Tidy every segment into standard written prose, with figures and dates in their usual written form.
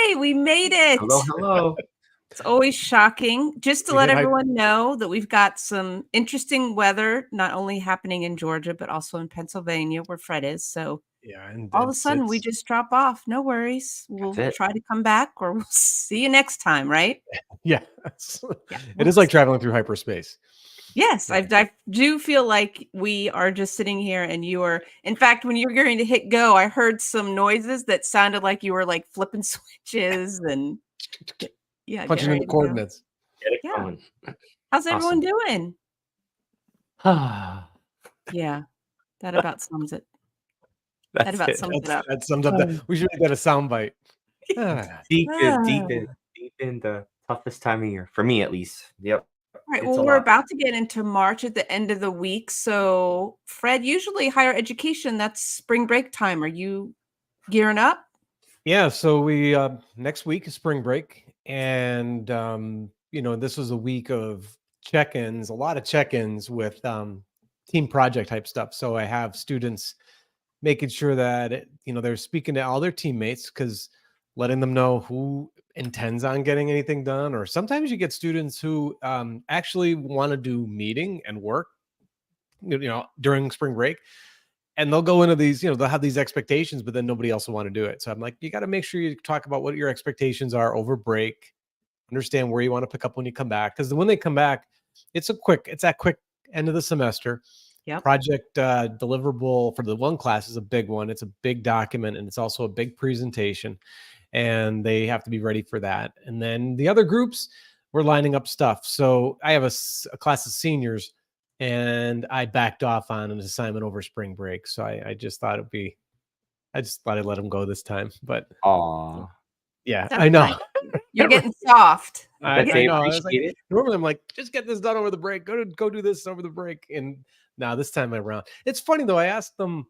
Yay, we made it. Hello, hello. It's always shocking. Just to We let did everyone know that we've got some interesting weather, not only happening in Georgia, but also in Pennsylvania where Fred is. So Yeah, and all of a sudden we just drop off. No worries. We'll it. try to come back or we'll see you next time, right? yeah, Yeah. it is like traveling through hyperspace. Yes, I do feel like we are just sitting here and you are, in fact, when you were going to hit go, I heard some noises that sounded like you were like flipping switches and yeah, Punching in the coordinates. Get it Yeah. going. How's everyone Awesome. doing? Yeah, that about sums it. That That's about it. sums it up. That sums up that. We should make that a soundbite. Deep Ah. in the toughest time of year for me, at least. Yep. All right, It's well, a we're lot. about to get into March at the end of the week. So, Fred, usually higher education, that's spring break time. Are you gearing up? Yeah, so we next week is spring break, and this was a week of check-ins, a lot of check-ins with team project type stuff. So I have students making sure that they're speaking to all their teammates, because letting them know who intends on getting anything done, or sometimes you get students who actually want to do meeting and work during spring break, and they'll go into these, they'll have these expectations, but then nobody else will want to do it. So I'm like, you got to make sure you talk about what your expectations are over break, understand where you want to pick up when you come back, because when they come back, it's that quick end of the semester. Yep. Project deliverable for the one class is a big one. It's a big document, and it's also a big presentation, and they have to be ready for that. And then the other groups, we're lining up stuff. So I have a class of seniors, and I backed off on an assignment over spring break. So I just thought I'd let them go this time. But Aw. yeah, That's I know. nice. You're getting soft. I they know. I was appreciate it. normally I'm like, just get this done over the break. Go do this over the break. And now this time around, it's funny though. I asked them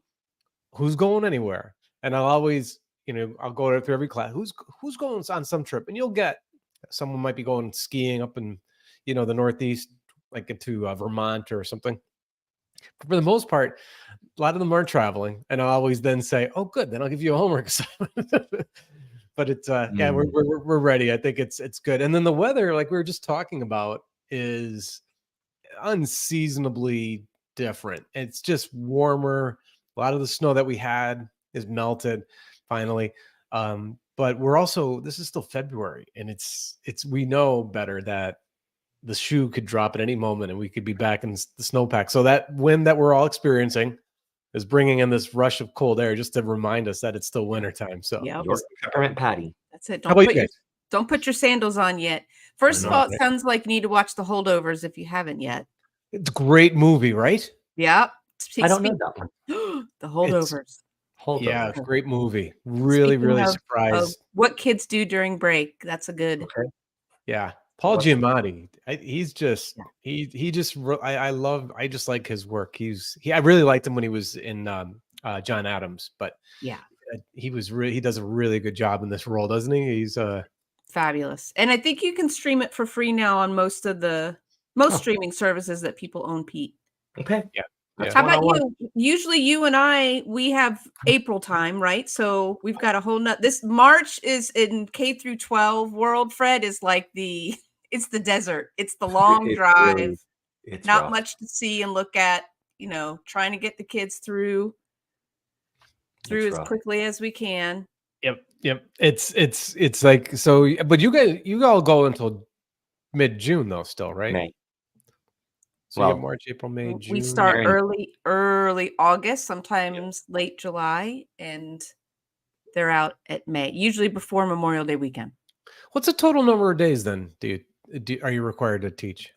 who's going anywhere, and I'll always, I'll go through every class. Who's going on some trip, and you'll get someone might be going skiing up in, the Northeast, like into Vermont or something. But for the most part, a lot of them aren't traveling, and I'll always then say, "Oh, good, then I'll give you a homework assignment." But it's yeah, we're ready. I think it's good. And then the weather, like we were just talking about, is unseasonably different. It's just warmer. A lot of the snow that we had is melted finally. But this is still February, and it's we know better that the shoe could drop at any moment and we could be back in the snowpack. So that wind that we're all experiencing is bringing in this rush of cold air just to remind us that it's still wintertime. So Yep. Your peppermint patty. That's it. How about you guys? Don't put your sandals on yet. First of all, it sounds like you need to watch The Holdovers if you haven't yet. It's a great movie, right? Yep. I don't know that one. The Holdovers. Yeah, great movie. Really, really surprised. What kids do during break. That's a good. Okay. Yeah. Paul Giamatti. He's just he just I just like his work. I really liked him when he was in John Adams, but yeah, he does a really good job in this role, doesn't he? He's fabulous. And I think you can stream it for free now on most streaming services that people own, Pete. Okay. Yeah. How about you? Usually you and we have April time, right? So we've got a whole this March is in K through 12 world. Fred is like it's the desert. It's the long drive. Really, it's not rough. Much to see and look at, trying to get the kids through as quickly as we can. Yep. It's like, so, but you all go until mid-June though, still, right? May. So you get March, April, May, June. We start early August, sometimes late July, and they're out at May, usually before Memorial Day weekend. What's the total number of days then? Are you required to teach?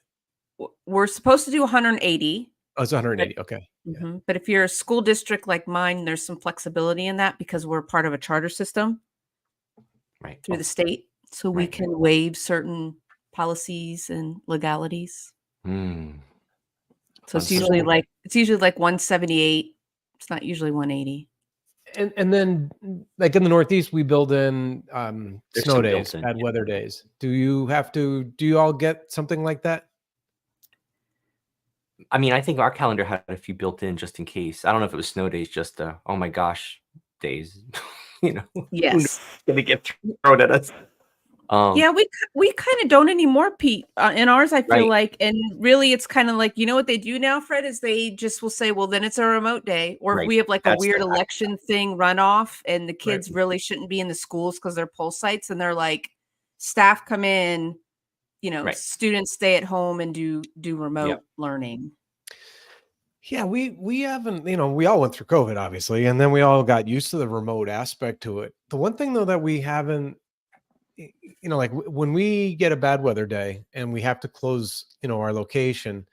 We're supposed to do 180. Oh, it's 180. Okay. Mm-hmm. But if you're a school district like mine, there's some flexibility in that because we're part of a charter system through the state. So we can waive certain policies and legalities. So it's usually like 178. It's not usually 180. And then, like in the Northeast, we build in snow days, bad weather days. Do you all get something like that? I mean, I think our calendar had a few built in just in case. I don't know if it was snow days, just oh my gosh days. you know, who knows Yes. what's gonna get thrown at us. Yeah, we kind of don't anymore, Pete. In ours, I feel Right, like, and really, it's kind of like what they do now, Fred, is they just will say, "Well, then it's a remote day," or if right. we have like a That's weird the election thing runoff, and the Right. kids really shouldn't be in the schools because they're poll sites, and they're like, staff come in, right. students stay at home and do remote Yep. learning. Yeah, we haven't, we all went through COVID, obviously, and then we all got used to the remote aspect to it. The one thing though that we haven't, like when we get a bad weather day and we have to close, our location,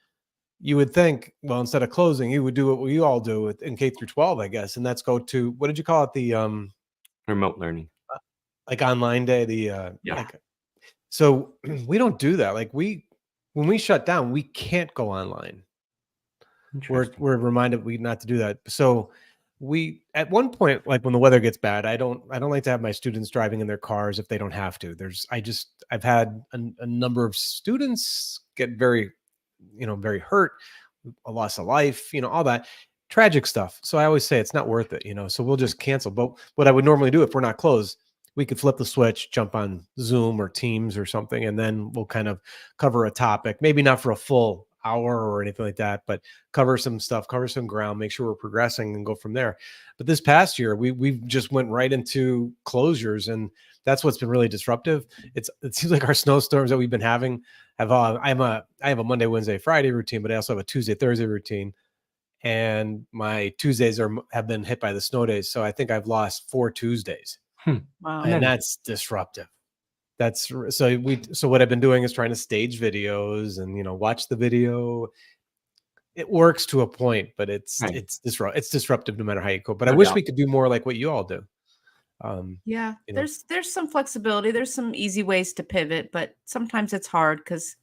you would think, well, instead of closing, you would do what we all do in K through 12, I guess, and that's go to, what did you call it? The Remote learning. like online day, Yeah. like, so we don't do that. Like when we shut down, we can't go online. Interesting. We're reminded we not to do that. So we at one point, like when the weather gets bad, I don't like to have my students driving in their cars if they don't have to. I've had a number of students get very, very hurt, a loss of life, all that tragic stuff. So I always say it's not worth it, so we'll just cancel. But what I would normally do if we're not closed, we could flip the switch, jump on Zoom or Teams or something, and then we'll kind of cover a topic, maybe not for a full hour or anything like that, but cover some stuff, cover some ground, make sure we're progressing and go from there. But this past year, we just went right into closures, and that's what's been really disruptive. It seems like our snowstorms that we've been having have I have a Monday, Wednesday, Friday routine, but I also have a Tuesday, Thursday routine. And my Tuesdays have been hit by the snow days. So I think I've lost 4 Tuesdays. Wow. And that's disruptive. So what I've been doing is trying to stage videos and, watch the video. It works to a point, but it's disruptive no matter how you go. But I No wish doubt. we could do more like what you all do. Yeah, there's some flexibility. There's some easy ways to pivot, but sometimes it's hard because,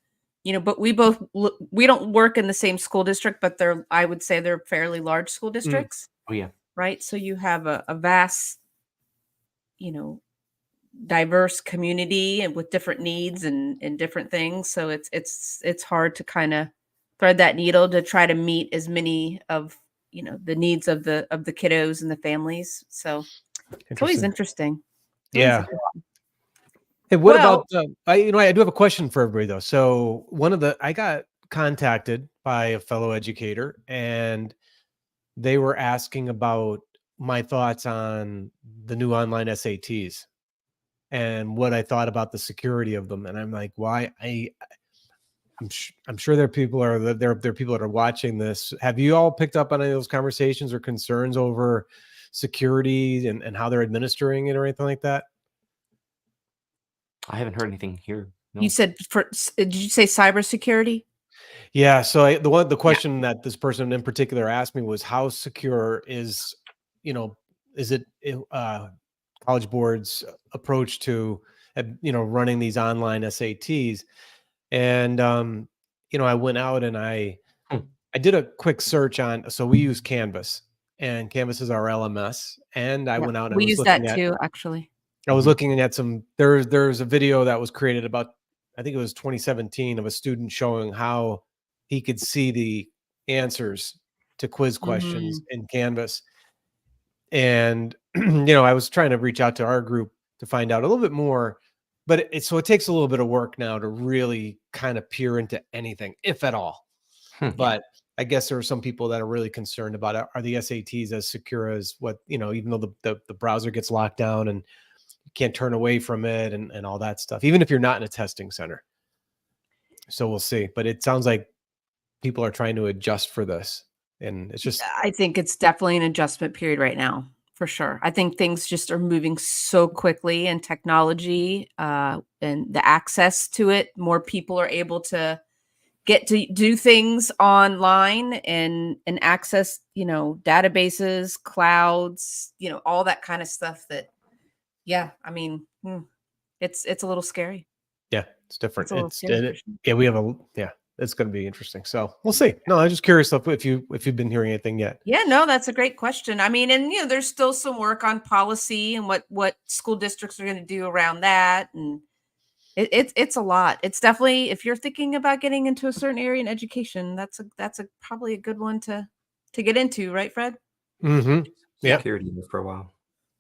but we don't work in the same school district, but I would say they're fairly large school districts, Oh yeah. right? So you have a vast, you know, diverse community and with different needs and different things. So it's hard to kind of thread that needle to try to meet as many of, the needs of the kiddos and the families. So it's always interesting. Yeah. Hey, what Well, about I do have a question for everybody though. So I got contacted by a fellow educator, and they were asking about my thoughts on the new online SATs and what I thought about the security of them. And I'm like, why? I'm sure there are people that are watching this. Have you all picked up on any of those conversations or concerns over security and how they're administering it or anything like that? I haven't heard anything here. No. you said did you say cybersecurity? Yeah. So the Yeah. question that this person in particular asked me was, how secure is it College Board's approach to running these online SATs? And I went out and I did a quick search on. So we use Canvas, and Canvas is our LMS. And I Yeah. went out and We was use looking that at. too, actually. I was looking at some. There's a video that was created about, I think it was 2017, of a student showing how he could see the answers to quiz questions Mhm. in Canvas. And I was trying to reach out to our group to find out a little bit more, but it takes a little bit of work now to really kind of peer into anything, if at all. But I guess there are some people that are really concerned about it. Are the SATs as secure as what, even though the browser gets locked down and you can't turn away from it and all that stuff, even if you're not in a testing center. So we'll see. But it sounds like people are trying to adjust for this. And it's just, I think it's definitely an adjustment period right now, for sure. I think things just are moving so quickly, and technology and the access to it, more people are able to get to do things online and access, databases, clouds, all that kind of stuff that, yeah, I mean, it's a little scary. yeah, it's different. It's a little scary for sure. Yeah, it's going to be interesting. So we'll see. No, I'm just curious if you've been hearing anything yet. Yeah, no, that's a great question. I mean, and there's still some work on policy and what school districts are going to do around that, and it's a lot. It's definitely, if you're thinking about getting into a certain area in education, that's probably a good one to get into, right, Fred? Mm-hmm. Yeah. Security for a while.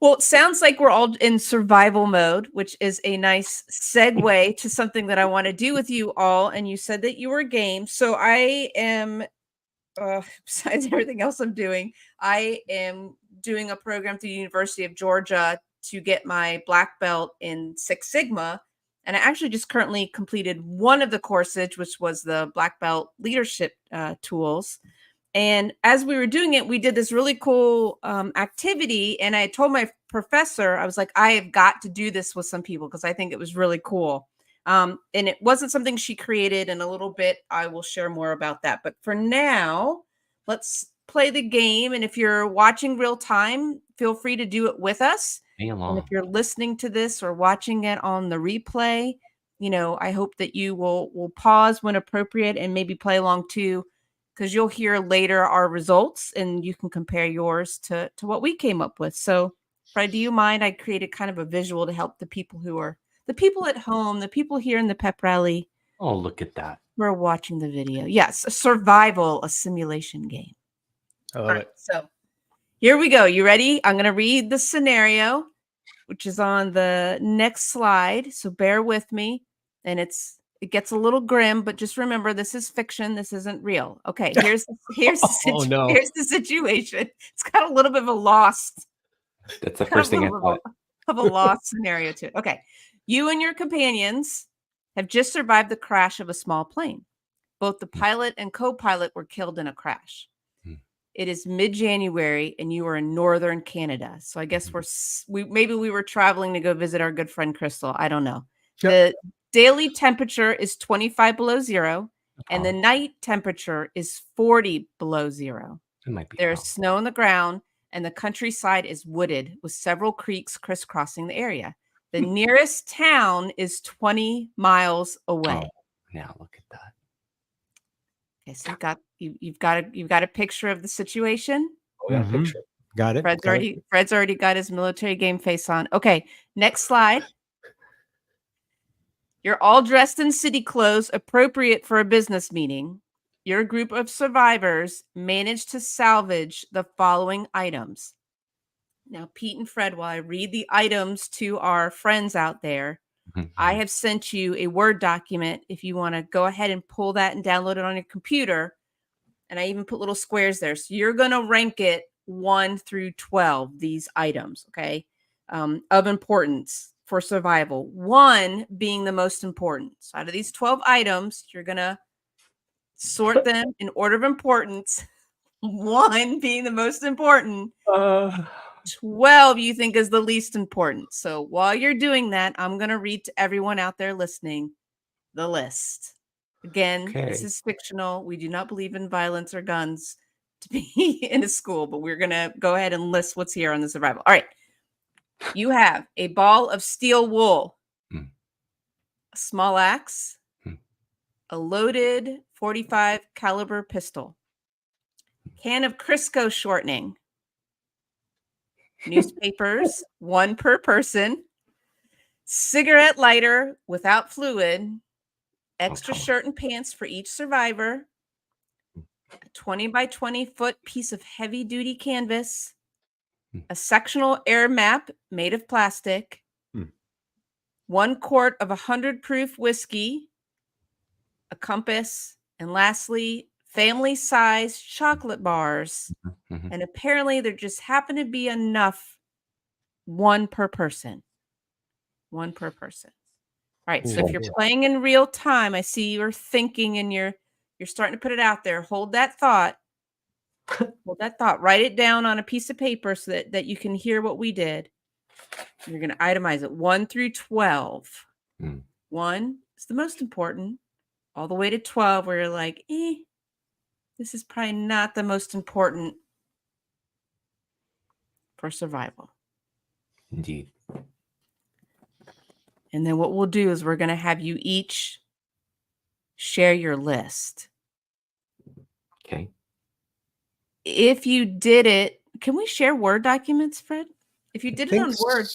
Well, it sounds like we're all in survival mode, which is a nice segue to something that I want to do with you all. And you said that you were game. So I am, besides everything else I'm doing, I am doing a program through the University of Georgia to get my black belt in Six Sigma. And I actually just currently completed one of the courses, which was the black belt leadership tools. And as we were doing it, we did this really cool activity. And I told my professor, I was like, I have got to do this with some people because I think it was really cool. And it wasn't something she created. In a little bit, I will share more about that. But for now, let's play the game. And if you're watching real time, feel free to do it with us. And if you're listening to this or watching it on the replay, I hope that you will pause when appropriate and maybe play along too, because you'll hear later our results and you can compare yours to what we came up with. So, Fred, do you mind? I created kind of a visual to help the people at home, the people here in the pep rally. Oh, look at that. We're watching the video. Yes, a simulation game. I love it. So here we go. You ready? I'm going to read the scenario, which is on the next slide. So bear with me. And it gets a little grim, but just remember, this is fiction. This isn't real. Okay, here's the situation. It's got a little bit of a lost. That's the first thing I thought. Of a lost scenario to it. Okay, you and your companions have just survived the crash of a small plane. Both the pilot and co-pilot were killed in a crash. It is mid-January, and you are in northern Canada. So I guess we were traveling to go visit our good friend Crystal. I don't know. Yep. The daily temperature is 25 below zero, and the night temperature is 40 below zero. There's snow on the ground, and the countryside is wooded with several creeks crisscrossing the area. The nearest town is 20 miles away. Oh, now look at that. Okay, so you've got a picture of the situation. Oh, yeah, picture. Got it. Fred's already got his military game face on. Okay, next slide. You're all dressed in city clothes appropriate for a business meeting. Your group of survivors managed to salvage the following items. Now, Pete and Fred, while I read the items to our friends out there, I have sent you a Word document if you want to go ahead and pull that and download it on your computer. And I even put little squares there. So you're going to rank it 1 through 12, these items, okay, of importance for survival. 1 being the most important. So out of these 12 items, you're going to sort them in order of importance. 1 being the most important. 12 you think is the least important. So while you're doing that, I'm going to read to everyone out there listening the list. Again, This is fictional. We do not believe in violence or guns to be in a school, but we're going to go ahead and list what's here on the survival. All right. You have a ball of steel wool, a small axe, a loaded 45 caliber pistol, can of Crisco shortening, newspapers, 1 per person, cigarette lighter without fluid, extra shirt and pants for each survivor, a 20 by 20 foot piece of heavy duty canvas, a sectional air map made of plastic, 1 quart of 100 proof whiskey, a compass, and lastly, family size chocolate bars. And apparently there just happened to be enough 1 per person. 1 per person. All right. So if you're playing in real time, I see you're thinking and you're starting to put it out there. Hold that thought. Hold that thought. Write it down on a piece of paper so that you can hear what we did. You're going to itemize it 1 through 12. 1 is the most important, all the way to 12, where you're like, this is probably not the most important for survival. Indeed. And then what we'll do is we're going to have you each share your list. Okay. If you did it, can we share Word documents, Fred? If you did it on Word.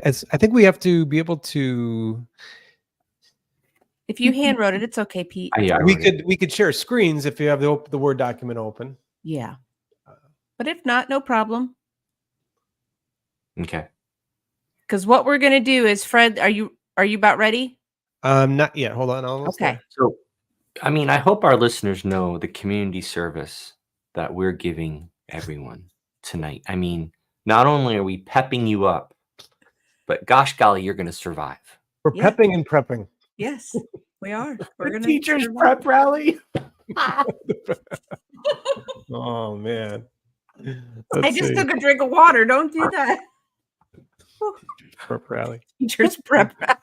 I think we have to be able to. If you hand wrote it, it's okay, Pete. We could share screens if you have the Word document open. Yeah. But if not, no problem. Okay. Because what we're gonna do is, Fred, are you about ready? Not yet. Hold on, almost Okay. there. So, I mean, I hope our listeners know the community service that we're giving everyone tonight. I mean, not only are we pepping you up, but gosh golly, you're going to survive. We're Yeah. pepping and prepping. Yes, we are. We're gonna Teachers survive. prep rally. Oh man. I Let's just see. took a drink of water. Don't do that. Prep rally. Teachers prep rally.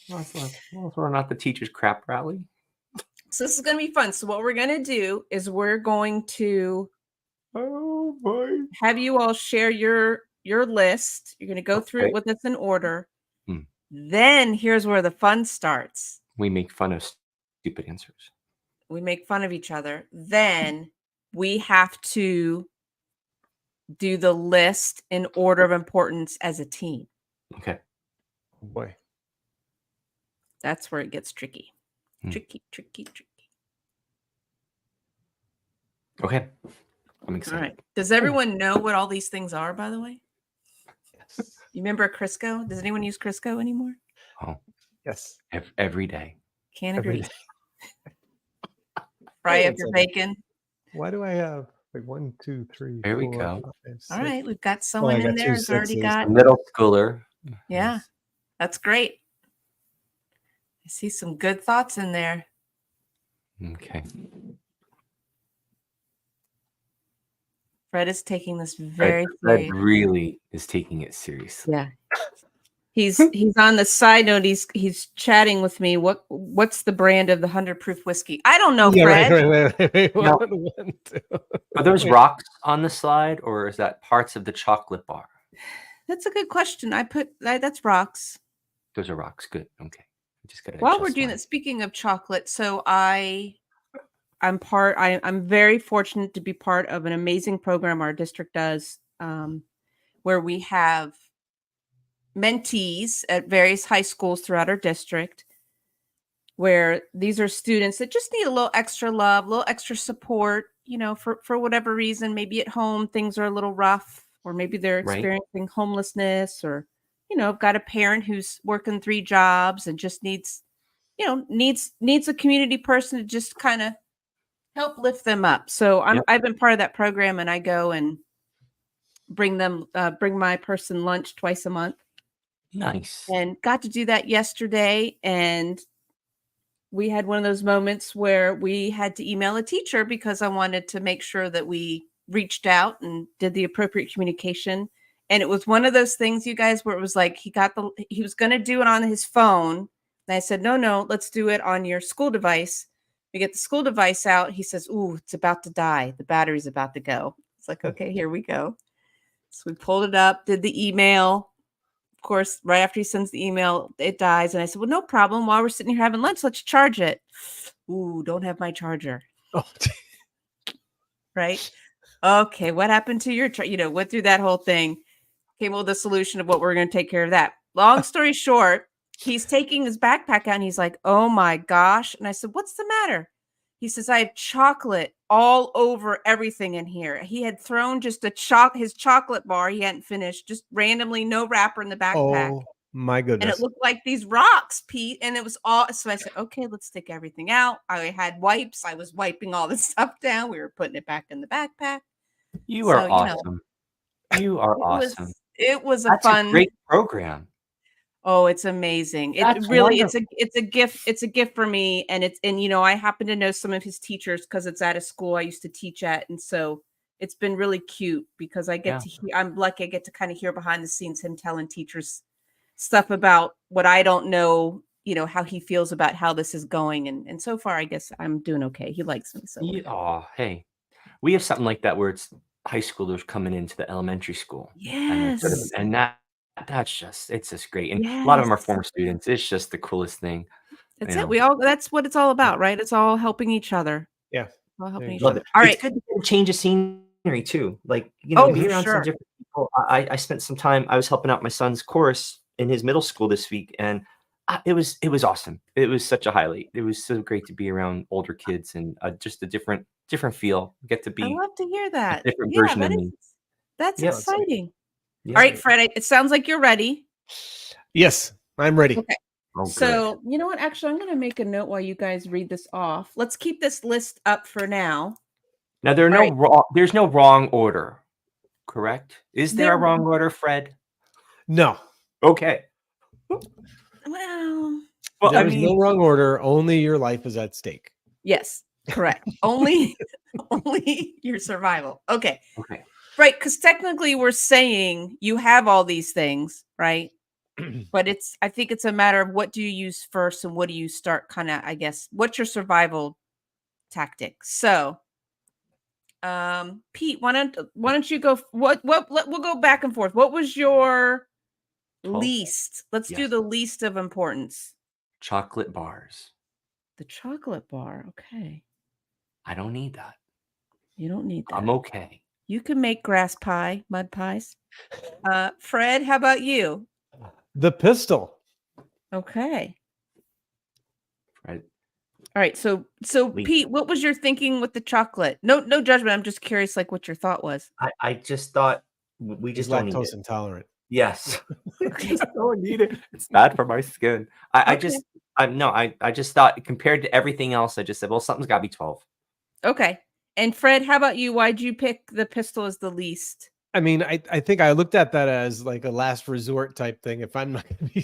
Well, we're not the teachers crap rally. So this is gonna be fun. So what we're gonna do is we're going to Oh boy. have you all share your list. You're gonna go through Okay. it with us in order. Hmm. Then here's where the fun starts. We make fun of stupid answers. We make fun of each other. Then we have to do the list in order of importance as a team. Okay. Oh boy. That's where it gets tricky. Hmm. Tricky. Okay. I'm All excited. right. Does everyone know what all these things are, by the way? Yes. You remember Crisco? Does anyone use Crisco anymore? Oh, Yes. every day. Can't Every agree. day. Fry Hold up on a your second. bacon. Why do I have like 1, 2, 3, There we 4, go. 5, 6? All right. We've got Oh, someone I got in there 2 who's already 6s. got. A middle schooler. Yeah. That's great. I see some good thoughts in there. Okay. Fred is taking this very Fred seriously. really is taking it seriously. Yeah. He's on the side note. He's chatting with me. What's the brand of the 100 proof whiskey? I don't know, Yeah, Fred. right. Now- 1, 2. Are those Wait. rocks on the slide, or is that parts of the chocolate bar? That's a good question. That's rocks. Those are rocks. Good. Okay. I just gotta While we're adjust doing mine. that, speaking of chocolate, so I'm very fortunate to be part of an amazing program our district does, where we have mentees at various high schools throughout our district, where these are students that just need a little extra love, a little extra support, for whatever reason. Maybe at home things are a little rough, or maybe they're Right. experiencing homelessness, or got a parent who's working 3 jobs and just needs a community person to just kind of help lift them up. So Yep. I've been part of that program, and I go and bring my person lunch twice a month, Nice. and got to do that yesterday. And we had one of those moments where we had to email a teacher because I wanted to make sure that we reached out and did the appropriate communication. And it was one of those things, you guys, where it was like he was going to do it on his phone. And I said, no, let's do it on your school device. We get the school device out. He says, ooh, it's about to die. The battery's about to go. It's like, okay, here we go. So we pulled it up, did the email. Of course, right after he sends the email, it dies. And I said, well, no problem. While we're sitting here having lunch, let's charge it. Ooh, don't have my charger. Oh, Right? Okay, what happened to your charger? Went through that whole thing. Came up with a solution of what we're going to take care of that. Long story short, he's taking his backpack out and he's like, oh my gosh. And I said, what's the matter? He says, I have chocolate all over everything in here. He had thrown just his chocolate bar he hadn't finished, just randomly, no wrapper in the backpack. oh my And goodness. it looked like these rocks, Pete. And it was all, so I said, okay, let's take everything out. I had wipes. I was wiping all the stuff down. We were putting it back in the backpack. You are So, awesome. You are It awesome. was a That's fun. a great program. Oh, it's amazing. That's It's a gift. It's a gift for me. And I happen to know some of his teachers because it's at a school I used to teach at. And so it's been really cute because I get to hear, I'm lucky I get to kind of hear behind the scenes him telling teachers stuff about what I don't know, how he feels about how this is going. And so far, I guess I'm doing okay. He likes me. So Oh, hey, we have something like that where it's high schoolers coming into the elementary school. yes. And it's just great. And a lot of them are Yes. former students. It's just the coolest thing. That's you it. know. That's what it's all about, right? It's all helping each other. Yeah. All helping each Love other. it. All It's right. good to change of scenery too. Like, Oh, be for around some sure. different people. I spent some time, I was helping out my son's course in his middle school this week, and it was awesome. It was such a highlight. It was so great to be around older kids and just a different feel. Get to I be love to hear a that. different Yeah, version of me. That's Yep. exciting. Yeah. All right, Fred, it sounds like you're ready. Yes, I'm ready. Okay. Oh, good. So, you know what? Actually, I'm going to make a note while you guys read this off. Let's keep this list up for now. Now there are All no right. wrong. There's no wrong order, correct? Is there a There- wrong order, Fred? No, Okay. Well, Well, I there is mean, no wrong order. Only your life is at stake. yes, correct. Only your survival. Okay. okay. Right, because technically we're saying you have all these things, right? But I think it's a matter of what do you use first and what do you start kind of, I guess, what's your survival tactic? So, Pete, why don't you go? We'll go back and forth. What was your 12? least? Let's do Yes. the least of importance. Chocolate bars. The chocolate bar. Okay, I don't need that. you don't need that. I'm okay. You can make grass pie, mud pies. Fred, how about you? The pistol. Okay. Right. All right. So Least. Pete, what was your thinking with the chocolate? No judgment. I'm just curious, like what your thought was. I just thought we He's just don't need lactose it. intolerant. Yes. We just don't need it. It's bad for my skin. I Okay. just thought compared to everything else, I just said, well, something's got to be 12. Okay. And Fred, how about you? Why'd you pick the pistol as the least? I mean, I think I looked at that as like a last resort type thing. If I'm not going to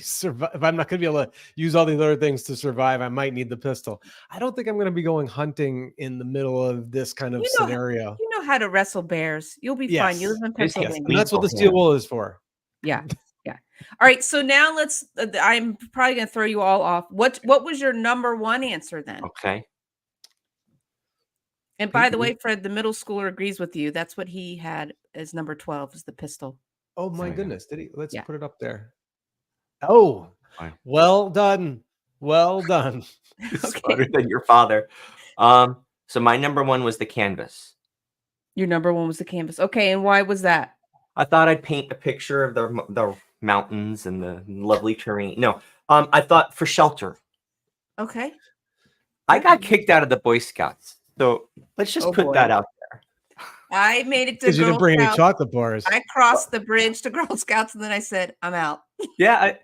if I'm not going to be able to use all these other things to survive, I might need the pistol. I don't think I'm going to be going hunting in the middle of this kind of scenario. You know how to wrestle bears. You'll be fine. You live in Yes, Pennsylvania. And that's what the steel wool is for. Yeah. Yeah. All right. So now let's. I'm probably going to throw you all off. What was your number one answer then? Okay. And by the way, Fred, the middle schooler agrees with you. That's what he had as number 12 is the pistol. Oh my There we go. goodness. Did he? Let's Yeah. put it up there. Oh, Fine. well done. Well done. It's better than your father. So my number one was the canvas. Your number one was the canvas. Okay. And why was that? I thought I'd paint a picture of the mountains and the lovely terrain. No, I thought for shelter. Okay. I got kicked out of the Boy Scouts. So let's just put that out there. I made it to Because you didn't Girl bring any Scouts. chocolate bars. I crossed the bridge to Girl Scouts and then I said, I'm out. Yeah,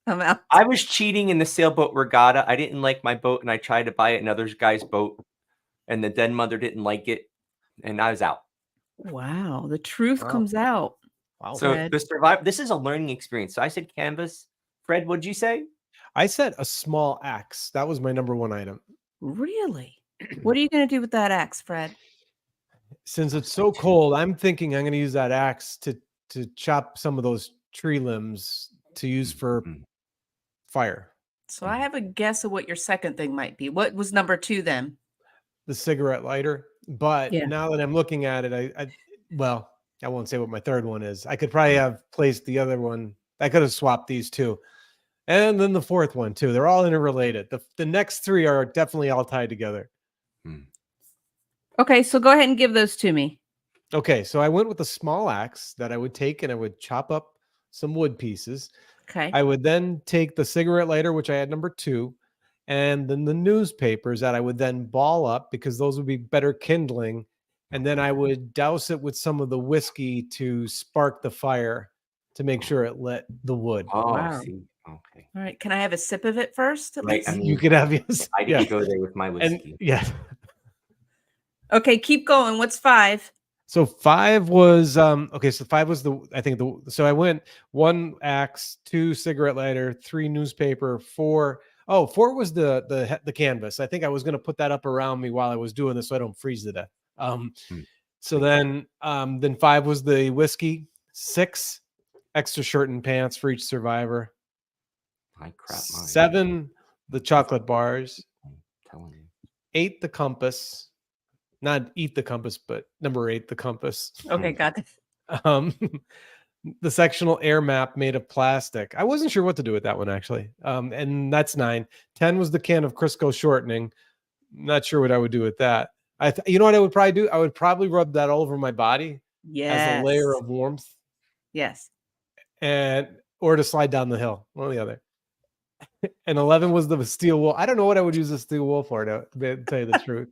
I'm out. I was cheating in the sailboat regatta. I didn't like my boat and I tried to buy another guy's boat and the den mother didn't like it and I was out. Wow. The truth Wow. comes out. Wow. So Fred. this is a learning experience. So I said canvas. Fred, what'd you say? I said a small axe. That was my number one item. Really? What are you going to do with that axe, Fred? Since it's so cold, I'm thinking I'm going to use that axe to chop some of those tree limbs to use for fire. So I have a guess of what your second thing might be. What was number 2 then? The cigarette lighter. But Yeah. now that I'm looking at it, I won't say what my third one is. I could probably have placed the other one. I could have swapped these two. And then the fourth one too. They're all interrelated. The next three are definitely all tied together. Okay, so go ahead and give those to me. Okay, so I went with a small axe that I would take and I would chop up some wood pieces. Okay. I would then take the cigarette lighter, which I had number 2, and then the newspapers that I would then ball up because those would be better kindling. And then I would douse it with some of the whiskey to spark the fire to make sure it lit the wood. Oh, Wow. see. Okay. All right. Can I have a sip of it first? At Right. least? I mean, You could have yes. I didn't go there with my And whiskey. yeah. Okay, keep going. What's 5? So 5 was okay. So 5 was so I went 1 axe, 2 cigarette lighter, 3 newspaper, 4. Oh, 4 was the canvas. I think I was going to put that up around me while I was doing this so I don't freeze to death. So then 5 was the whiskey, 6 extra shirt and pants for each survivor. I crap mine. 7 the chocolate bars, I'm telling you. 8 the compass. Not eat the compass, but number 8 the compass. Okay, got it. The sectional air map made of plastic. I wasn't sure what to do with that one actually. And that's 9. 10 was the can of Crisco shortening. Not sure what I would do with that. You know what I would probably do? I would probably rub that all over my body as a layer of warmth. Yes. Or to slide down the hill, one or the other. And 11 was the steel wool. I don't know what I would use the steel wool for, to tell you the truth.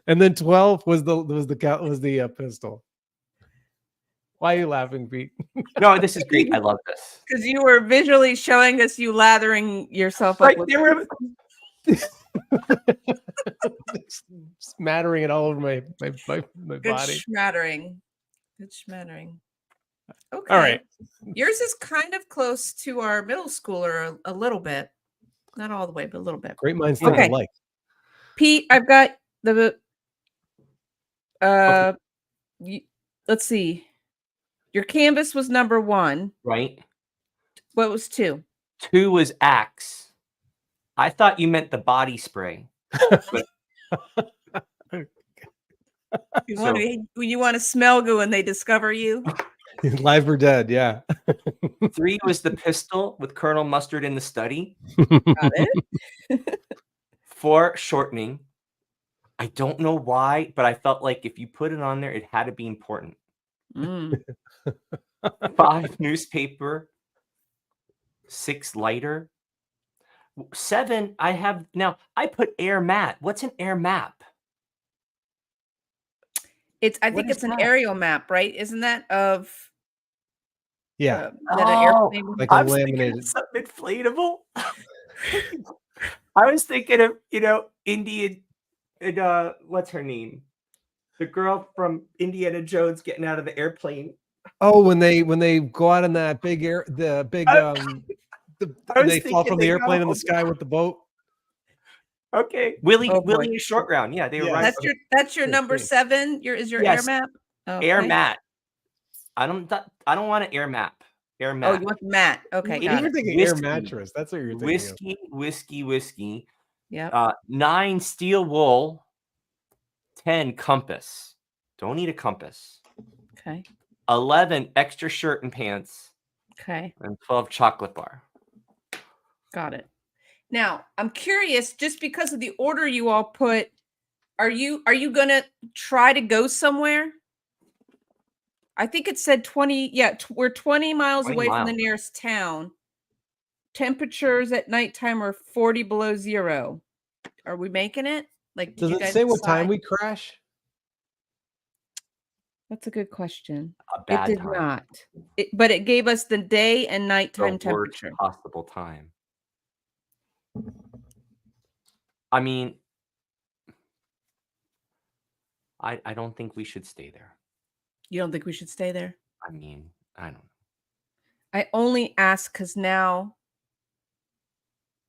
And then 12 was the pistol. Why are you laughing, Pete? No, this is great. I love this. Because you were visually showing us you lathering yourself up Right with there were Smattering it all over my good body. schmattering. Good schmattering. Okay. All right. Yours is kind of close to our middle schooler a little bit. Not all the way, but a little bit. Great minds think Okay. alike. Pete, I've got the Okay. let's see. Your canvas was number 1. right. What was 2? 2 was Axe. I thought you meant the body spray. You want to smell good when they discover you? Live or dead, yeah. 3 was the pistol with Colonel Mustard in the study. Got it. 4, shortening. I don't know why, but I felt like if you put it on there, it had to be important. Mm. 5, newspaper. 6, lighter. 7, I have now. I put air mat. What's an air map? I What think is it's an that? aerial map, right? Isn't that of Yeah. that an airplane? Like a I was thinking laminated. of something inflatable. I was thinking of, Indian, and what's her name? The girl from Indiana Jones getting out of the airplane. Oh, when they go out in that big I was they fall thinking from the they airplane go- in the sky with the boat. Okay, Willie Oh, boy. and Short Round. Yeah, they were Yeah. right. That's your Good number thing. 7. Your air Yes. map? Air Okay. mat. I don't want an air map. Air Oh, mat. you want the mat. Okay, It got You're it. thinking air Whiskey. mattress. That's what you're thinking of. Whiskey. Yep. 9, steel wool. 10, compass. Don't need a compass. Okay. 11, extra shirt and pants. Okay. And 12, chocolate bar. Got it. Now, I'm curious, just because of the order you all put, are you gonna try to go somewhere? I think it said 20. Yeah, we're 20 miles 20 away from the miles. nearest town. Temperatures at nighttime are 40 below 0. Are we making it? Like, did Does you it guys say what time decide? we crash? That's a good question. A It bad did time. not. But it gave us the day and The nighttime worst temperature. possible time. I mean, I don't think we should stay there. You don't think we should stay there? I mean, I don't know. I only ask because now,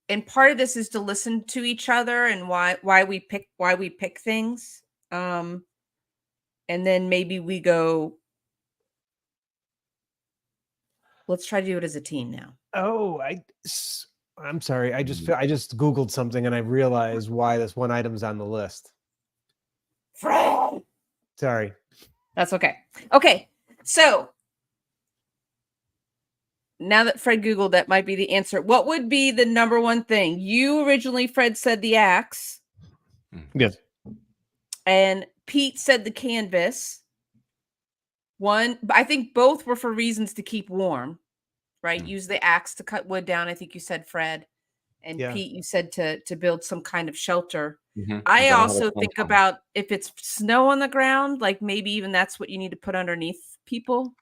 and part of this is to listen to each other and why we pick things. And then maybe we go, let's try to do it as a team now. Oh, I'm sorry. I just Googled something and I realized why this one item's on the list. Fred! Sorry. That's okay. Okay. So now that Fred Googled, that might be the answer. What would be the number one thing? You originally, Fred, said the axe. Yes. And Pete said the canvas. I think both were for reasons to keep warm, right? Use the axe to cut wood down. I think you said, Fred. And Yeah. Pete, you said to build some kind of shelter. Mhm. I You gotta have a also tent think on. about if it's snow on the ground, like maybe even that's what you need to put underneath people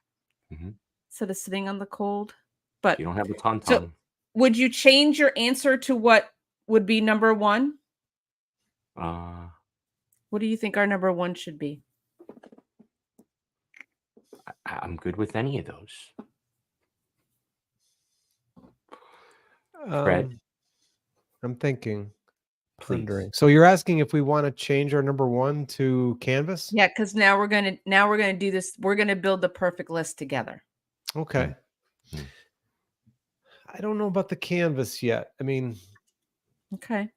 Mhm. instead of sitting on the cold. But You don't have a tauntaun. so would you change your answer to what would be number 1? What do you think our number 1 should be? I'm good with any of those. Fred? I'm thinking. Please. Pondering. So you're asking if we want to change our number 1 to canvas? Yeah, because now we're gonna do this. We're gonna build the perfect list together. Okay. Mm. I don't know about the canvas yet. I mean, Okay.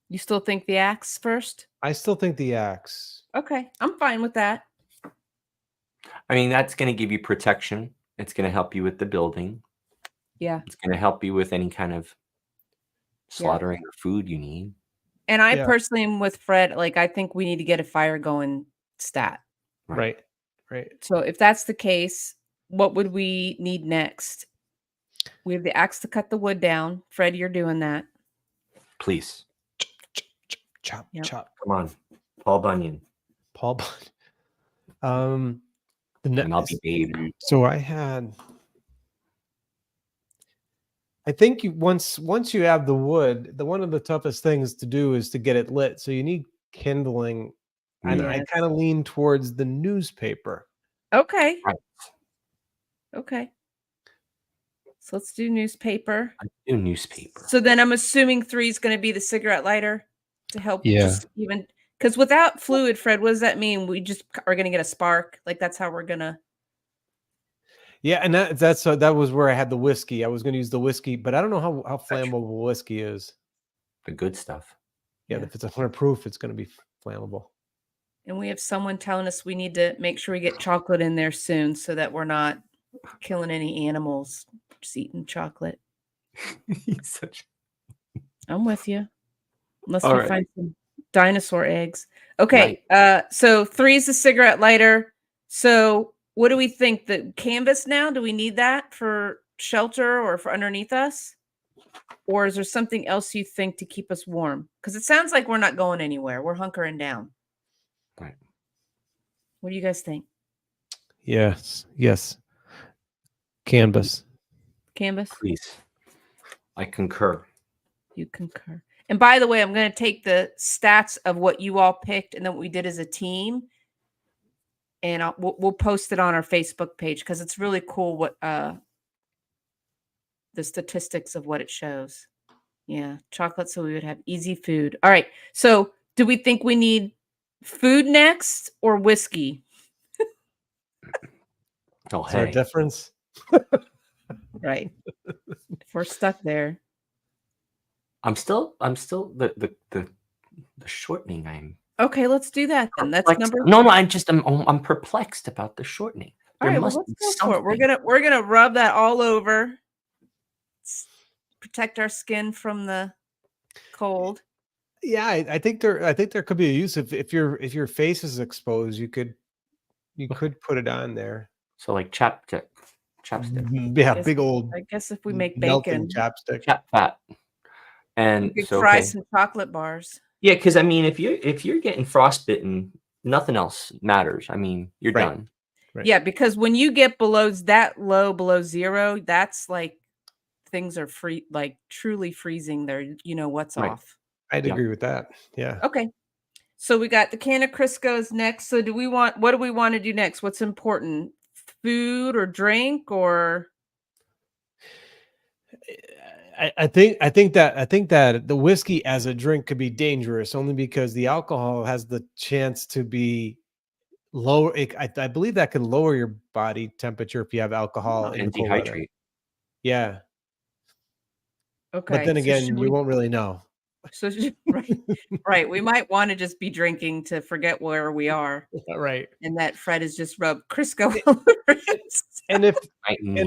You still think the axe first? I still think the axe. Okay, I'm fine with that. I mean, that's going to give you protection. It's going to help you with the building. Yeah. It's going to help you with any kind of slaughtering or food you need. And I Yeah. personally am with Fred. Like, I think we need to get a fire going stat. Right. So if that's the case, what would we need next? We have the axe to cut the wood down. Fred, you're doing that. Please. Chop, Yep. chop. Come on. Paul Bunyan. Paul Bunyan. And I'll be babe. So I think once you have the wood, one of the toughest things to do is to get it lit. So you need kindling, and I Yes. kind of lean towards the newspaper. Okay. Right. Okay. So let's do newspaper. I do newspaper. So then I'm assuming 3 is going to be the cigarette lighter to help. Yeah. Just even because without fluid, Fred, what does that mean? We just are going to get a spark. Like that's how we're gonna. Yeah, and that was where I had the whiskey. I was going to use the whiskey, but I don't know how flammable whiskey is. The good stuff. Yeah, if it's 100 proof, it's going to be flammable. And we have someone telling us we need to make sure we get chocolate in there soon so that we're not killing any animals just eating chocolate. I'm with you. Unless All we right. find some dinosaur eggs. Okay. So 3 is the cigarette lighter. So what do we think? The canvas now? Do we need that for shelter or for underneath us? Or is there something else you think to keep us warm? Because it sounds like we're not going anywhere. We're hunkering down. Right. What do you guys think? Yes. Canvas. Canvas? Please. I concur. You concur. And by the way, I'm going to take the stats of what you all picked and then what we did as a team, and we'll post it on our Facebook page because it's really cool what the statistics of what it shows. Yeah, chocolate, so we would have easy food. All right. So, do we think we need food next or whiskey? Oh, Is there a hey. difference? Right. If we're stuck there. I'm still the shortening. Okay, let's do that then. That's perplexed. number. No, I'm perplexed about the shortening. All There right, must well, be let's go for it. something. We're gonna rub that all over. Protect our skin from the cold. Yeah, I think there could be a use if your face is exposed, you could put it on there. So like chapstick. Yeah, big old. I guess if we make melting bacon, chapstick. Chap fat. And we could so fry okay. some chocolate bars. Yeah, because I mean, if you're getting frostbitten, nothing else matters. I mean, you're Right. done. Right. Yeah, because when you get below 0, that's like things are like truly freezing there. You know what's Right. off. I'd Yeah. agree with that. Yeah. Okay. So we got the can of Crisco's next. So what do we want to do next? What's important? Food or drink or I think that the whiskey as a drink could be dangerous only because the alcohol has the chance to be lower. I believe that can lower your body temperature if you have alcohol in And the cold weather. dehydrate. Yeah, okay. but then so again, should you won't really know. So right. We might want to just be drinking to forget where we are, Right. and that Fred has just rubbed Crisco all over his- And if I you're might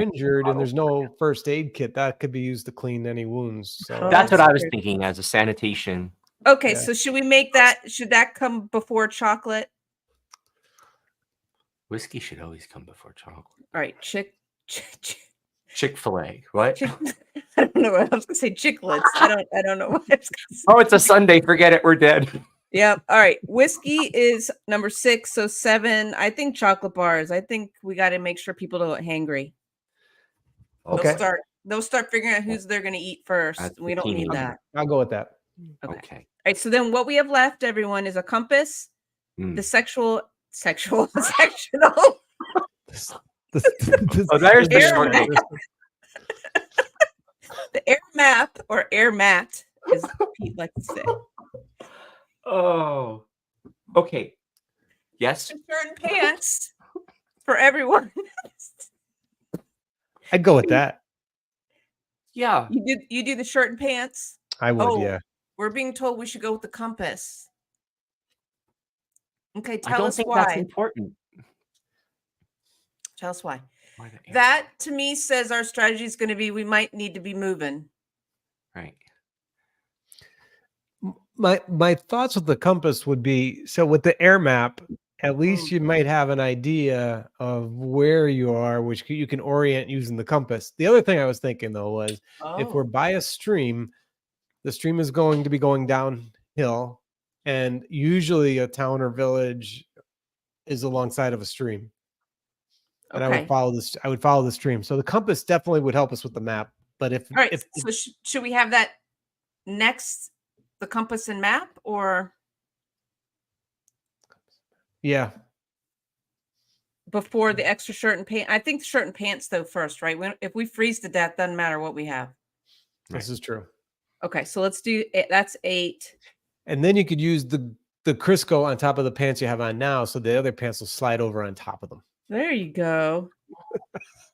injured and bottle. there's no first aid kit, that could be used to clean any wounds. So Oh, That's what I was true. thinking as a sanitation. Okay, Yeah. so should we make that? Should that come before chocolate? Whiskey should always come before chocolate. All right, Chick-fil-A. What? I don't know what I was gonna say. Chiclets. I don't know what I was gonna say. Oh, it's a Sunday. Forget it. We're dead. Yep. All right. Whiskey is number 6. So 7. I think chocolate bars. I think we got to make sure people don't get hangry. Okay. They'll start figuring out who's they're gonna eat first. That's We the don't need teenager. that. I'll go with that. Okay. Okay. All right. So then what we have left, everyone, is a compass, the sectional. Oh, there's the Air shortening. The air map or air mat, as Pete likes to say. Oh. Okay. Yes. Shirt and pants for everyone. I'd go with that. Yeah. You do the shirt and pants. I would. Oh, Yeah. We're being told we should go with the compass. Okay, I tell don't us think that's why. important. Tell us why. Why the air? That to me says our strategy is going to be we might need to be moving. Right. My thoughts with the compass would be, so with the air map, at least you might have an idea of where you are, which you can orient using the compass. The other thing I was thinking though was if we're by a stream, the stream is going to be going downhill, and usually a town or village is alongside of a stream. And I Okay. would follow this. I would follow the stream. So the compass definitely would help us with the map. But if All right. So should we have that next, the compass and map, or yeah, before the extra shirt and pants? I think the shirt and pants though first, right? If we freeze to death, doesn't matter what we have. this is true. Okay, so let's do it. That's 8. And then you could use the Crisco on top of the pants you have on now, so the other pants will slide over on top of them. There you go.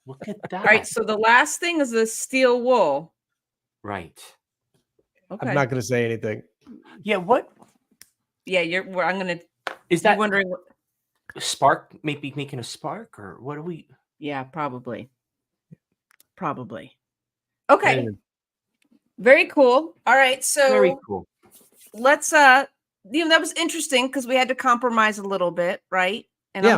Look at that. All right, so the last thing is the steel wool. Right. Okay. I'm not going to say anything. Yeah. What Yeah, I'm gonna. is You're that? wondering what? Spark? Maybe making a spark, or what are we? Yeah, probably. Okay. Anyway. Very cool. All right, so Very cool. let's that was interesting because we had to compromise a little bit, right? And Yeah.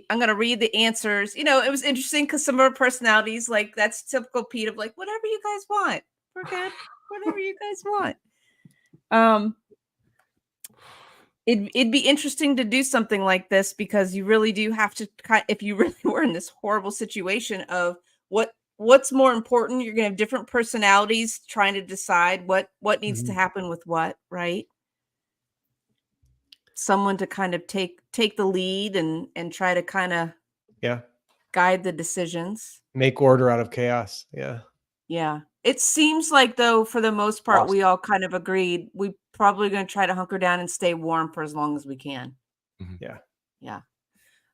I'm gonna read the answers. It was interesting because some of our personalities, like that's typical Pete of like, whatever you guys want. We're good. Whatever you guys want. It'd be interesting to do something like this because you really do have to if you really were in this horrible situation of what's more important, you're gonna have different personalities trying to decide what needs to happen with what, right? Someone to kind of take the lead and try to kind of guide the decisions. Make order out of chaos. Yeah. Yeah. It seems like though, for the most part, we all kind of agreed we probably going to try to hunker down and stay warm for as long as we can. Yeah. Yeah.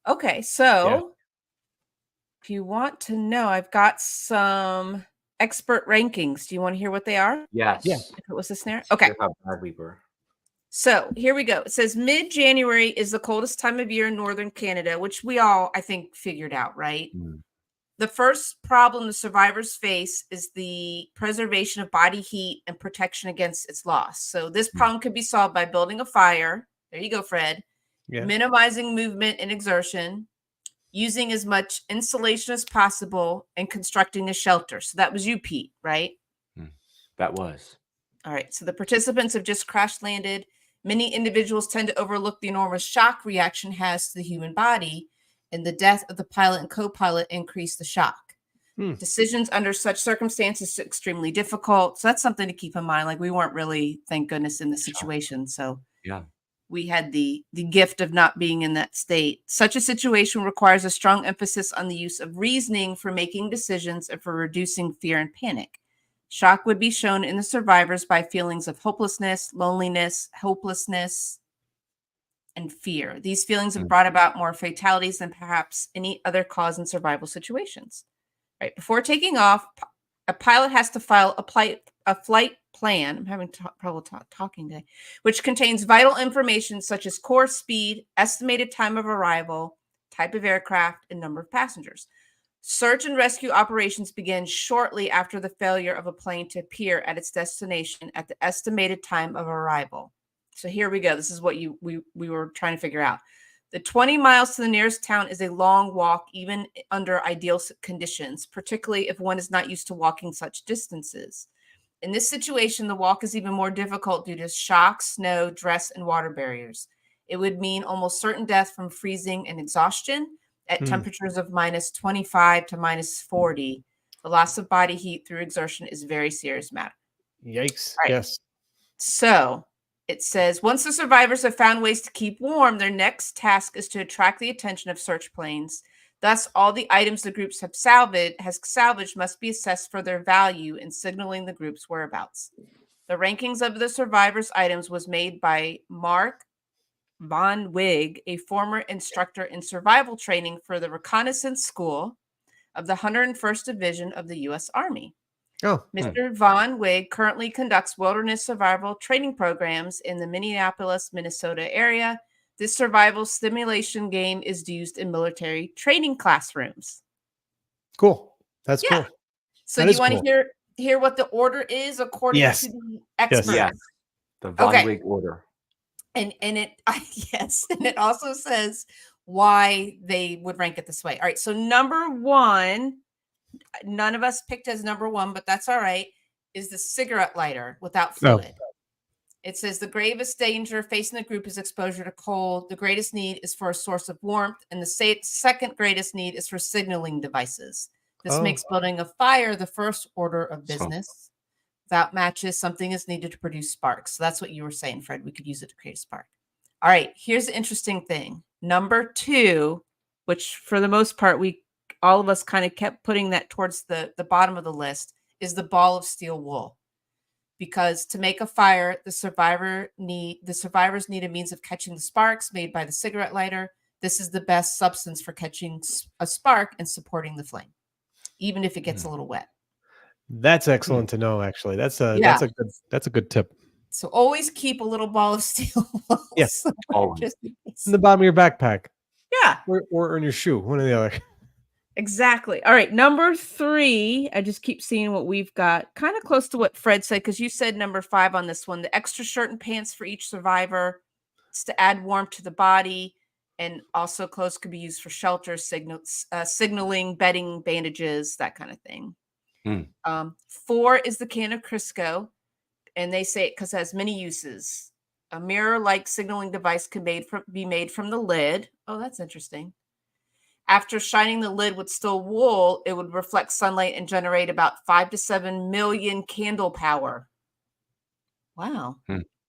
Okay. So if you want to know, I've got some expert rankings. Do you want to hear what they are? Yes. Yeah. If it was a snare. Okay. How bad we were. So here we go. It says mid-January is the coldest time of year in northern Canada, which we all, I think, figured out, right? The first problem the survivors face is the preservation of body heat and protection against its loss. So this problem could be solved by building a fire. There you go, Fred. Yeah. Minimizing movement and exertion, using as much insulation as possible, and constructing a shelter. So that was you, Pete, right? That was. All right. So the participants have just crash landed. Many individuals tend to overlook the enormous shock reaction has to the human body, and the death of the pilot and co-pilot increased the shock. Decisions under such circumstances are extremely difficult. So that's something to keep in mind. Like we weren't really, thank goodness, in the situation. So we had the gift of not being in that state. Such a situation requires a strong emphasis on the use of reasoning for making decisions and for reducing fear and panic. Shock would be shown in the survivors by feelings of hopelessness, loneliness, hopelessness, and fear. These feelings have brought about more fatalities than perhaps any other cause in survival situations. Right before taking off, a pilot has to file a flight plan. I'm having trouble talking today, which contains vital information such as course, speed, estimated time of arrival, type of aircraft, and number of passengers. Search and rescue operations begin shortly after the failure of a plane to appear at its destination at the estimated time of arrival. So here we go. This is what we were trying to figure out. The 20 miles to the nearest town is a long walk, even under ideal conditions, particularly if one is not used to walking such distances. In this situation, the walk is even more difficult due to shock, snow, dress, and water barriers. It would mean almost certain death from freezing and exhaustion at temperatures of minus 25 to minus 40. The loss of body heat through exertion is a very serious matter. Yikes. Right. Yes. So it says, once the survivors have found ways to keep warm, their next task is to attract the attention of search planes. Thus, all the items the groups have salvaged must be assessed for their value in signaling the group's whereabouts. The rankings of the survivors' items was made by Mark Wanvig, a former instructor in survival training for the Reconnaissance School of the 101st Division of the U.S. Army. Mr. Wanvig currently conducts wilderness survival training programs in the Minneapolis, Minnesota area. This survival simulation game is used in military training classrooms. Cool. That's cool. So do you want to hear what the order is according to the experts? Yes. The Wanvig order. And it and it also says why they would rank it this way. All right. So number 1, none of us picked as number 1, but that's all right, is the cigarette lighter without fluid. It says the gravest danger facing the group is exposure to cold. The greatest need is for a source of warmth, and the second greatest need is for signaling devices. This makes building a fire the first order of business. Without matches, something is needed to produce sparks. So that's what you were saying, Fred. We could use it to create a spark. All right, here's the interesting thing. Number 2, which for the most part, all of us kind of kept putting that towards the bottom of the list, is the ball of steel wool. Because to make a fire, the survivors need a means of catching the sparks made by the cigarette lighter. This is the best substance for catching a spark and supporting the flame, even if it gets a little wet. That's excellent to know. Actually, that's a good tip. So always keep a little ball of steel wool. Yes, always in the bottom of your backpack. Yeah, or in your shoe, one or the other. Exactly. All right, number 3. I just keep seeing what we've got. Kind of close to what Fred said, because you said number 5 on this one. The extra shirt and pants for each survivor. It's to add warmth to the body, and also clothes could be used for shelter, signaling, bedding, bandages, that kind of thing. 4 is the can of Crisco, and they say it because it has many uses. A mirror-like signaling device can be made from the lid. Oh, that's interesting. After shining the lid with steel wool, it would reflect sunlight and generate about 5 to 7 million candle power. Wow.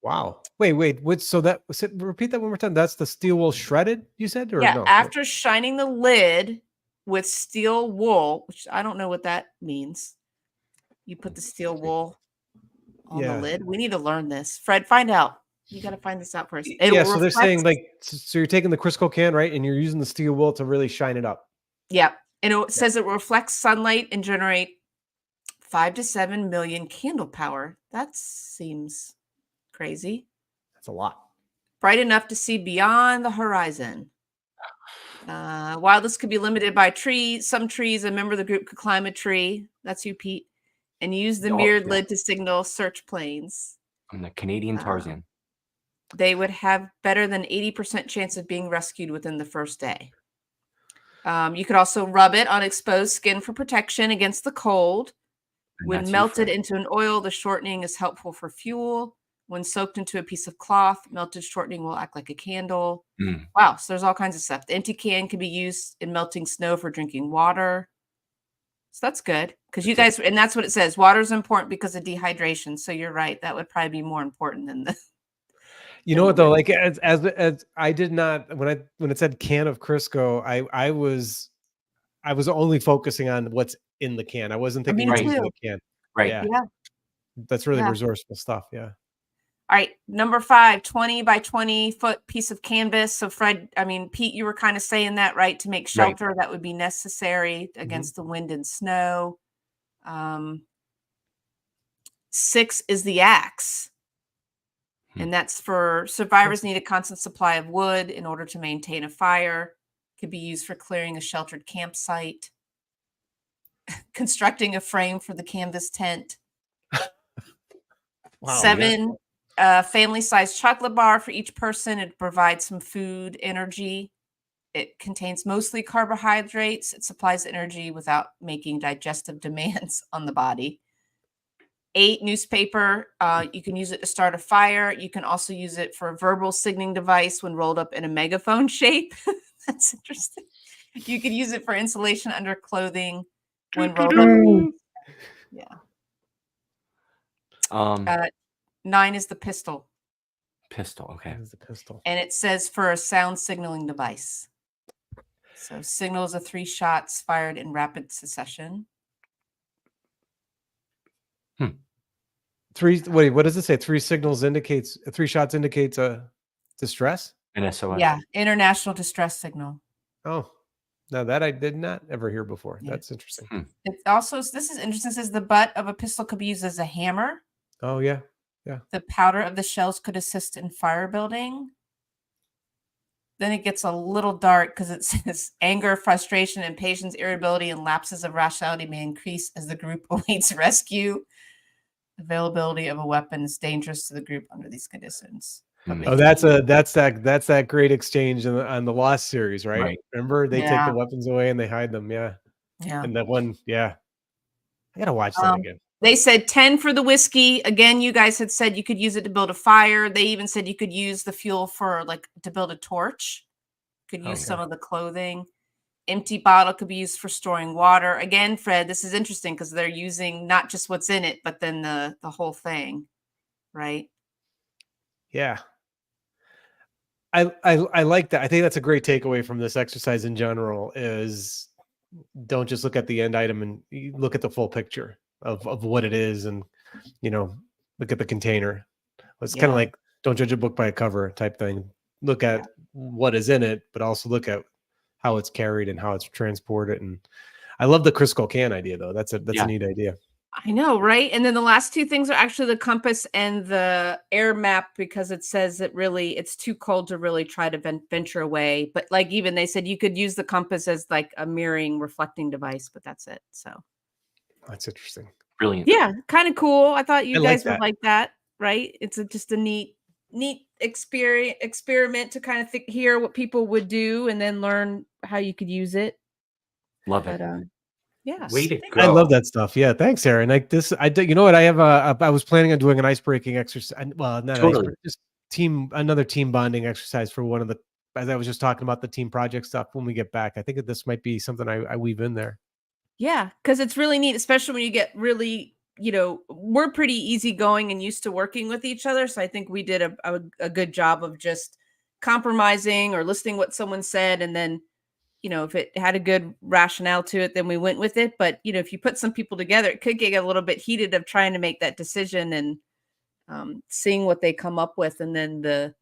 Wow. Wait. Repeat that one more time. That's the steel wool shredded, you said? Or yeah. no? After shining the lid with steel wool, which I don't know what that means. You put the steel wool on the lid. We need to learn this. Fred, find out. You got to find this out first. So they're saying so you're taking the Crisco can, right? And you're using the steel wool to really shine it up. Yeah. And it says it reflects sunlight and generate 5 to 7 million candle power. That seems crazy. That's a lot. Bright enough to see beyond the horizon. While this could be limited by some trees, a member of the group could climb a tree. That's you, Pete. And use the mirrored lid to signal search planes. I'm the Canadian Tarzan. They would have better than 80% chance of being rescued within the first day. You could also rub it on exposed skin for protection against the cold. When melted into an oil, the shortening is helpful for fuel. When soaked into a piece of cloth, melted shortening will act like a candle. Wow, so there's all kinds of stuff. The empty can can be used in melting snow for drinking water. So that's good. Because you guys, and that's what it says. Water is important because of dehydration. So you're right. That would probably be more important than the... You know what though? Like as I did not when it said can of Crisco, I was only focusing on what's in the can. I wasn't thinking what's in the can. Right. Yeah. That's really resourceful stuff. Yeah. All right. Number 5, 20 by 20 foot piece of canvas. So Pete, you were kind of saying that, right? To make shelter that would be necessary against the wind and snow. 6 is the axe. And that's for survivors need a constant supply of wood in order to maintain a fire. Could be used for clearing a sheltered campsite. Constructing a frame for the canvas tent. Wow, 7, family-sized chocolate bar for each person. It provides some food energy. It contains mostly carbohydrates. It supplies energy without making digestive demands on the body. 8, newspaper. You can use it to start a fire. You can also use it for a verbal signaling device when rolled up in a megaphone shape. That's interesting. You could use it for insulation under clothing when rolled up. Yeah. 9 is the pistol. Pistol, okay. Is the pistol. And it says for a sound signaling device. So signals of 3 shots fired in rapid succession. 3. Wait, what does it say? 3 shots indicates a distress? An SOS. Yeah, international distress signal. Oh, no, that I did not ever hear before. Yeah. That's interesting. It also, this is interesting. It says the butt of a pistol could be used as a hammer. Oh, yeah. Yeah. The powder of the shells could assist in fire building. Then it gets a little dark because it says anger, frustration, impatience, irritability, and lapses of rationality may increase as the group awaits rescue. Availability of a weapon is dangerous to the group under these conditions. Oh, that's that great exchange on the Lost series, right? Remember, they take the weapons away and they hide them. Yeah. And that one, I gotta watch that again. They said 10 for the whiskey. Again, you guys had said you could use it to build a fire. They even said you could use the fuel for like to build a torch. Could use some of the clothing. Empty bottle could be used for storing water. Again, Fred, this is interesting because they're using not just what's in it, but then the whole thing, right? Yeah. I like that. I think that's a great takeaway from this exercise in general is don't just look at the end item and you look at the full picture of what it is and, you know, look at the container. It's kind of like don't judge a book by a cover type thing. Look at what is in it, but also look at how it's carried and how it's transported. And I love the Crisco can idea though. That's a neat idea. I know, right? And then the last two things are actually the compass and the air map because it says that really it's too cold to really try to venture away. But like even they said you could use the compass as like a mirroring reflecting device, but that's it. So that's interesting. Brilliant. Yeah, kind of cool. I thought you guys like would like that, right? It's just a neat experiment to kind of hear what people would do and then learn how you could use it. Love it. Yeah. Way to go. I love that stuff. Yeah. Thanks, Erin. Like this, you know what? I have I was planning on doing an ice breaking exercise. Well, not just another team bonding exercise for one of the, as I was just talking about the team project stuff when we get back. I think that this might be something I weave in there. Yeah. Cause it's really neat, especially when you get really, you know, we're pretty easygoing and used to working with each other. So I think we did a good job of just compromising or listening what someone said. And then, you know, if it had a good rationale to it, then we went with it. But, you know, if you put some people together, it could get a little bit heated of trying to make that decision and seeing what they come up with. And then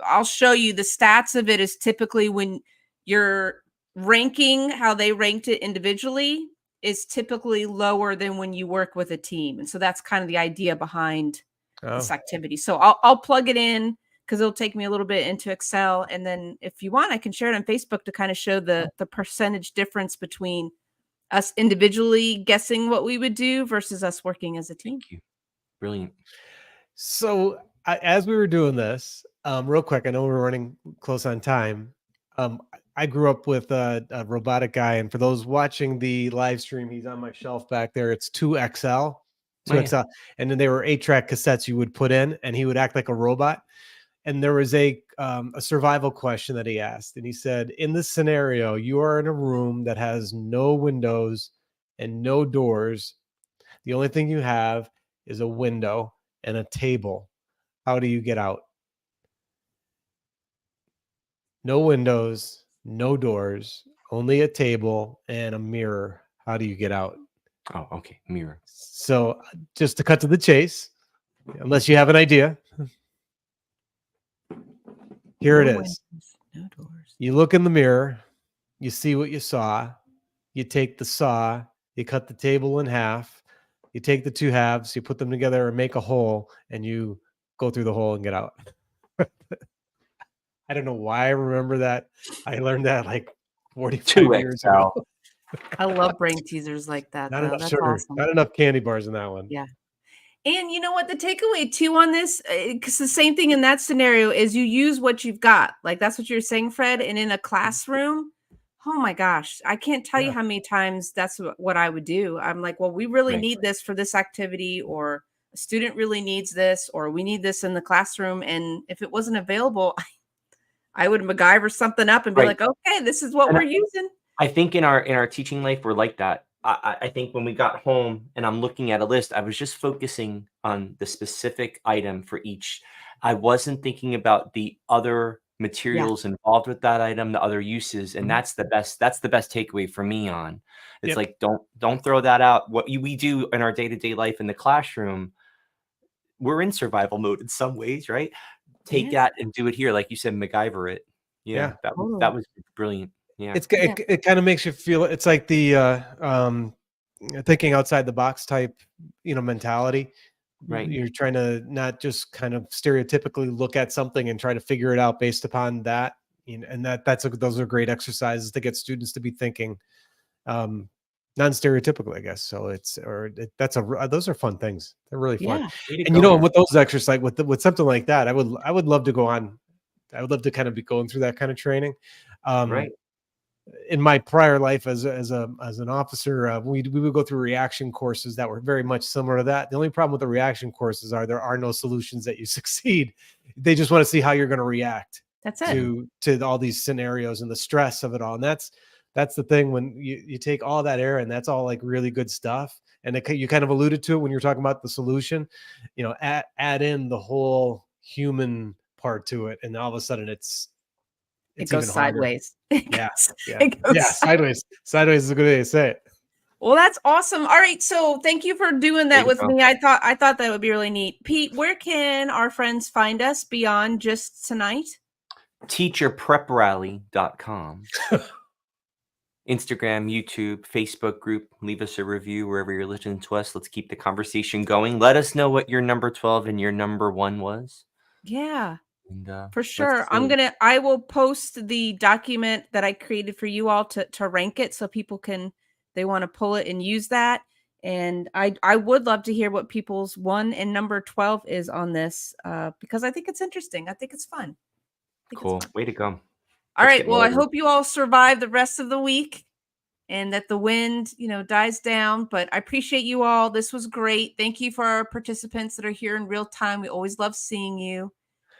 I'll show you the stats of it is typically when you're ranking how they ranked it individually is typically lower than when you work with a team. And so that's kind of the idea behind this activity. So I'll plug it in because it'll take me a little bit into Excel. And then if you want, I can share it on Facebook to kind of show the percentage difference between us individually guessing what we would do versus us working as a team. Thank you. Brilliant. So as we were doing this, real quick, I know we're running close on time. I grew up with a robotic guy. And for those watching the live stream, he's on my shelf back there. It's 2XL. And then they were 8-track cassettes you would put in and he would act like a robot. And there was a survival question that he asked. And he said, in this scenario, you are in a room that has no windows and no doors. The only thing you have is a window and a table. How do you get out? No windows, no doors, only a table and a mirror. How do you get out? Oh, okay. Mirror. So just to cut to the chase, unless you have an idea. Here it is. No doors. You look in the mirror, you see what you saw, you take the saw, you cut the table in half, you take the two halves, you put them together and make a hole, and you go through the hole and get out. I don't know why I remember that. I learned that like 45 years ago. I love brain teasers like that. Not enough That's sugar, awesome. not enough candy bars in that one. Yeah. And you know what? The takeaway too on this, because the same thing in that scenario is you use what you've got. Like that's what you're saying, Fred. And in a classroom, oh my gosh, I can't tell you how many times that's what I would do. I'm like, well, we really need this for this activity, or a student really needs this, or we need this in the classroom. And if it wasn't available, I would MacGyver something up and be like, okay, this is what we're using. I think in our teaching life, we're like that. I think when we got home and I'm looking at a list, I was just focusing on the specific item for each. I wasn't thinking about the other materials involved with that item, the other uses. And that's the best takeaway for me on. It's like, don't throw that out. What we do in our day-to-day life in the classroom, we're in survival mode in some ways, right? Take that and do it here. Like you said, MacGyver it. That was brilliant. Yeah, it kind of makes you feel it's like the thinking outside the box type, mentality. Right. You're trying to not just kind of stereotypically look at something and try to figure it out based upon that. And those are great exercises to get students to be thinking non-stereotypically, I guess. So those are fun things. They're really fun. And with those exercises, with something like that, I would love to go on. I would love to kind of be going through that kind of training. Right. in my prior life as an officer, we would go through reaction courses that were very much similar to that. The only problem with the reaction courses there are no solutions that you succeed. They just want to see how you're going to react That's it. to all these scenarios and the stress of it all. And that's the thing when you take all that air, and that's all like really good stuff. And you kind of alluded to it when you're talking about the solution, add in the whole human part to it, and all of a sudden it goes even harder. sideways. Yeah. It goes Sideways is a good way to say it. Well, that's awesome. All right, so thank you for doing that with me. I thought that would be really neat. Pete, where can our friends find us beyond just tonight? teacherpreprally.com. Instagram, YouTube, Facebook group. Leave us a review wherever you're listening to us. Let's keep the conversation going. Let us know what your number 12 and your number 1 was. Yeah, and, for sure. I will post the document that I created for you all to rank it, so people they want to pull it and use that. And I would love to hear what people's 1 and number 12 is on this, because I think it's interesting. I think it's fun. Cool. Way to go. All right. Well, I hope you all survive the rest of the week and that the wind, dies down. But I appreciate you all. This was great. Thank you for our participants that are here in real time. We always love seeing you.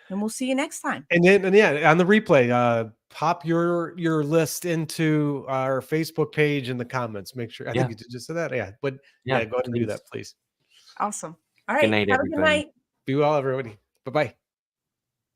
And we'll see you next time. And then, on the replay, pop your list into our Facebook page in the comments. Make sure. I think you just said that. Yeah. But go ahead and do that, please. Awesome. All right. Good night, Have a good night. Be well, everybody. Bye-bye.